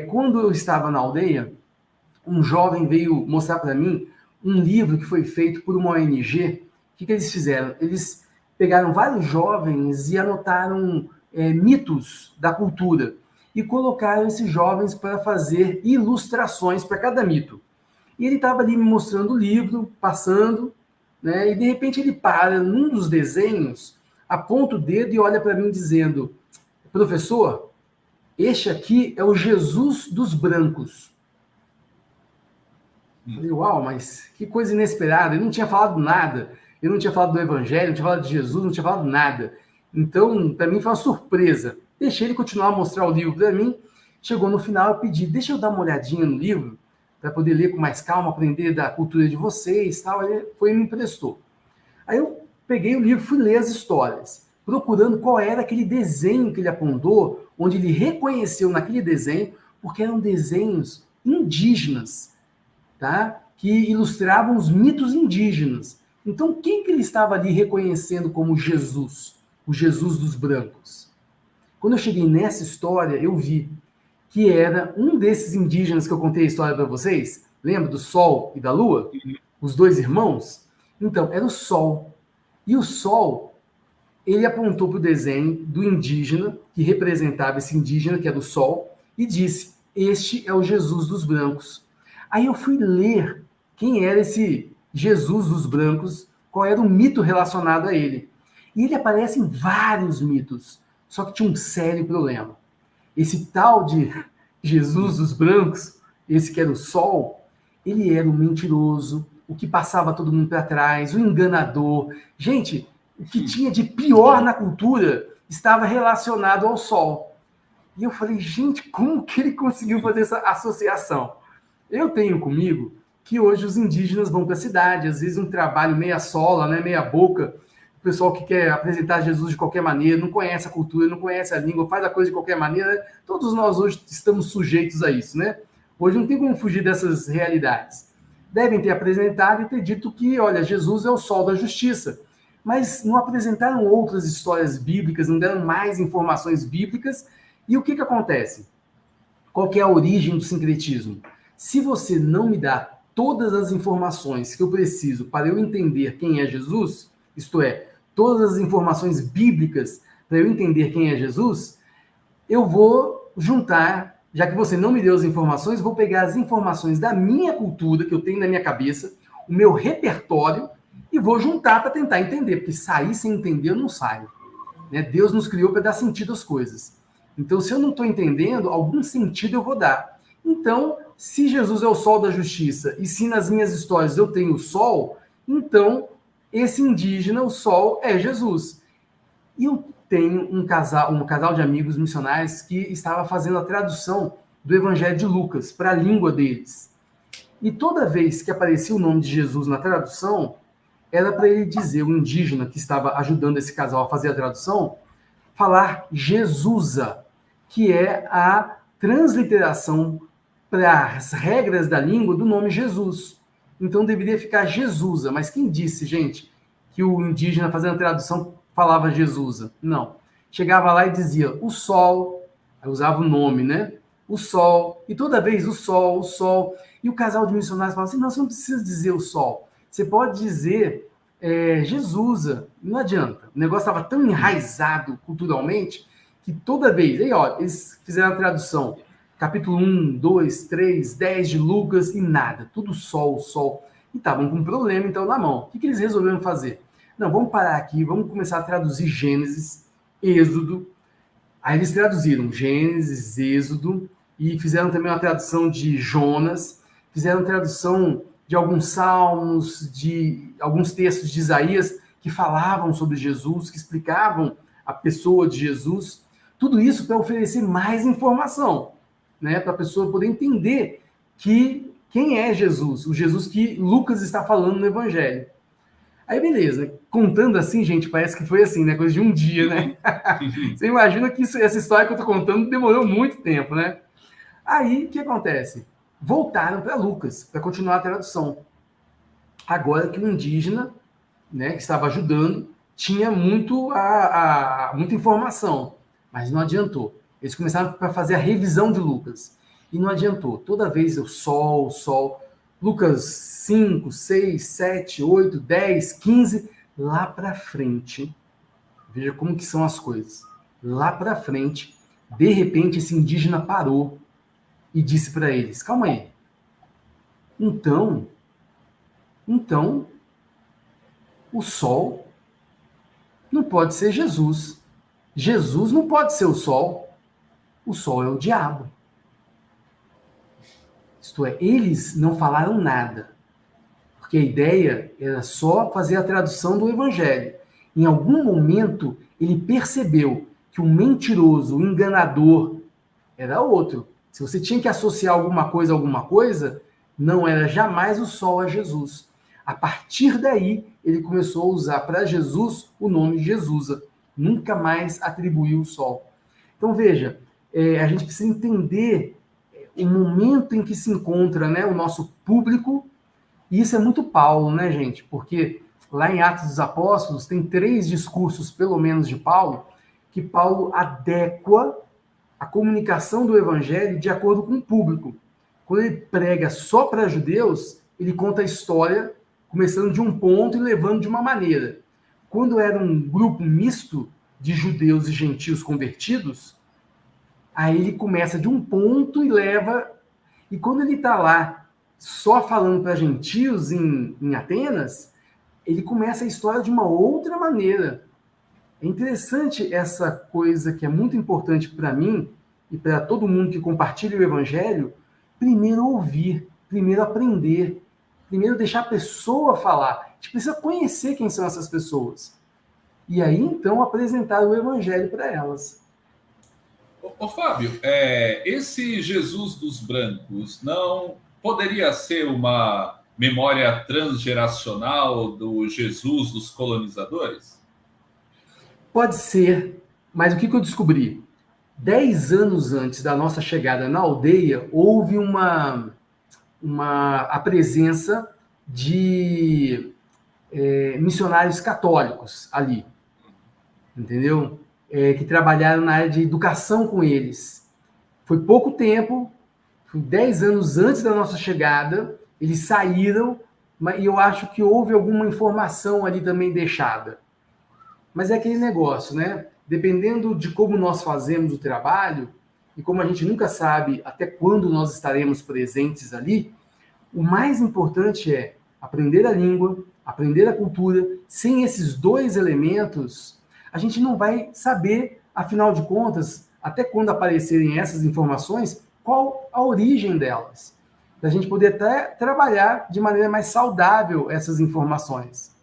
Quando eu estava na aldeia, um jovem veio mostrar para mim um livro que foi feito por uma ONG. O que eles fizeram? Eles pegaram vários jovens e anotaram mitos da cultura e colocaram esses jovens para fazer ilustrações para cada mito. E ele estava ali me mostrando o livro, passando, né? E de repente ele para num dos desenhos, aponta o dedo e olha para mim dizendo: professor, este aqui é o Jesus dos brancos. Eu falei, uau, mas que coisa inesperada. Ele não tinha falado nada. Ele não tinha falado do Evangelho, não tinha falado de Jesus, não tinha falado nada. Então, para mim foi uma surpresa. Deixei ele continuar a mostrar o livro para mim. Chegou no final, eu pedi, deixa eu dar uma olhadinha no livro, para poder ler com mais calma, aprender da cultura de vocês, tal. Ele foi e me emprestou. Aí eu peguei o livro, fui ler as histórias, procurando qual era aquele desenho que ele apontou, onde ele reconheceu naquele desenho, porque eram desenhos indígenas, tá? Que ilustravam os mitos indígenas. Então, quem que ele estava ali reconhecendo como Jesus? O Jesus dos brancos. Quando eu cheguei nessa história, eu vi que era um desses indígenas que eu contei a história para vocês. Lembra do Sol e da Lua? Os dois irmãos? Então, era o Sol. E o Sol, ele apontou para o desenho do indígena, que representava esse indígena, que era o Sol, e disse: este é o Jesus dos brancos. Aí eu fui ler quem era esse Jesus dos brancos, qual era o mito relacionado a ele. E ele aparece em vários mitos, só que tinha um sério problema. Esse tal de Jesus dos brancos, esse que era o Sol, ele era o mentiroso, o que passava todo mundo para trás, o enganador. Gente, o que tinha de pior na cultura estava relacionado ao Sol. E eu falei, gente, como que ele conseguiu fazer essa associação? Eu tenho comigo que hoje os indígenas vão para a cidade, às vezes um trabalho meia sola, né, meia boca, o pessoal que quer apresentar Jesus de qualquer maneira, não conhece a cultura, não conhece a língua, faz a coisa de qualquer maneira. Todos nós hoje estamos sujeitos a isso, né? Hoje não tem como fugir dessas realidades. Devem ter apresentado e ter dito que, olha, Jesus é o sol da justiça. Mas não apresentaram outras histórias bíblicas, não deram mais informações bíblicas. E o que acontece? Qual que é a origem do sincretismo? Se você não me dá todas as informações que eu preciso para eu entender quem é Jesus, isto é, todas as informações bíblicas para eu entender quem é Jesus, eu vou juntar, já que você não me deu as informações, vou pegar as informações da minha cultura, que eu tenho na minha cabeça, o meu repertório, e vou juntar para tentar entender, porque sair sem entender eu não saio. Né? Deus nos criou para dar sentido às coisas. Então, se eu não estou entendendo, algum sentido eu vou dar. Então, se Jesus é o sol da justiça e se nas minhas histórias eu tenho o sol, então esse indígena, o sol, é Jesus. E eu tenho um casal de amigos missionários que estava fazendo a tradução do Evangelho de Lucas para a língua deles. E toda vez que aparecia o nome de Jesus na tradução, era para ele dizer, o indígena que estava ajudando esse casal a fazer a tradução, falar Jesusa, que é a transliteração para as regras da língua do nome Jesus. Então deveria ficar Jesusa. Mas quem disse, gente, que o indígena fazendo a tradução falava Jesusa? Não. Chegava lá e dizia o sol, usava o nome, né? O sol. E toda vez o sol, o sol. E o casal de missionários falava assim, não, você não precisa dizer o sol. Você pode dizer Jesusa. Não adianta. O negócio estava tão enraizado culturalmente que toda vez... Aí, ó, eles fizeram a tradução. Capítulo 1, 2, 3, 10 de Lucas e nada. Tudo sol, sol. E estavam com um problema, então, na mão. O que eles resolveram fazer? Não, vamos parar aqui, vamos começar a traduzir Gênesis, Êxodo. Aí eles traduziram Gênesis, Êxodo, e fizeram também uma tradução de Jonas, fizeram tradução de alguns salmos, de alguns textos de Isaías que falavam sobre Jesus, que explicavam a pessoa de Jesus. Tudo isso para oferecer mais informação, né, para a pessoa poder entender quem é Jesus, o Jesus que Lucas está falando no Evangelho. Aí, beleza. Contando assim, gente, parece que foi assim, né? Coisa de um dia, né? Você imagina que essa história que eu tô contando demorou muito tempo, né? Aí, o que acontece? Voltaram para Lucas, para continuar a tradução. Agora que o indígena, né, que estava ajudando, tinha muita informação, mas não adiantou. Eles começaram para fazer a revisão de Lucas. E não adiantou. Toda vez o sol, o sol. Lucas 5, 6, 7, 8, 10, 15, lá para frente. Veja como que são as coisas. Lá para frente, de repente, esse indígena parou e disse para eles: calma aí. Então, o sol não pode ser Jesus. Jesus não pode ser o sol. O sol é o diabo. Isto é, eles não falaram nada, porque a ideia era só fazer a tradução do evangelho. Em algum momento, ele percebeu que o mentiroso, o enganador, era outro. Se você tinha que associar alguma coisa, não era jamais o sol a Jesus. A partir daí, ele começou a usar para Jesus o nome Jesusa. Nunca mais atribuiu o sol. Então, veja, a gente precisa entender o momento em que se encontra, né, o nosso público, e isso é muito Paulo, né, gente? Porque lá em Atos dos Apóstolos tem 3 discursos, pelo menos, de Paulo, que Paulo adequa a comunicação do evangelho de acordo com o público. Quando ele prega só para judeus, ele conta a história começando de um ponto e levando de uma maneira. Quando era um grupo misto de judeus e gentios convertidos, aí ele começa de um ponto e leva. E quando ele está lá só falando para gentios em Atenas, ele começa a história de uma outra maneira. É interessante essa coisa que é muito importante para mim e para todo mundo que compartilha o evangelho: primeiro ouvir, primeiro aprender, primeiro deixar a pessoa falar. A gente precisa conhecer quem são essas pessoas. E aí, então, apresentar o evangelho para elas. Ô Fábio, esse Jesus dos brancos não poderia ser uma memória transgeracional do Jesus dos colonizadores? Pode ser, mas o que eu descobri? 10 anos antes da nossa chegada na aldeia, houve a presença de missionários católicos ali, entendeu? Que trabalharam na área de educação com eles. Foi pouco tempo, foi 10 anos antes da nossa chegada, eles saíram, e eu acho que houve alguma informação ali também deixada. Mas é aquele negócio, né? Dependendo de como nós fazemos o trabalho, e como a gente nunca sabe até quando nós estaremos presentes ali, o mais importante é aprender a língua, aprender a cultura. Sem esses 2 elementos, a gente não vai saber, afinal de contas, até quando aparecerem essas informações, qual a origem delas. Para a gente poder até trabalhar de maneira mais saudável essas informações.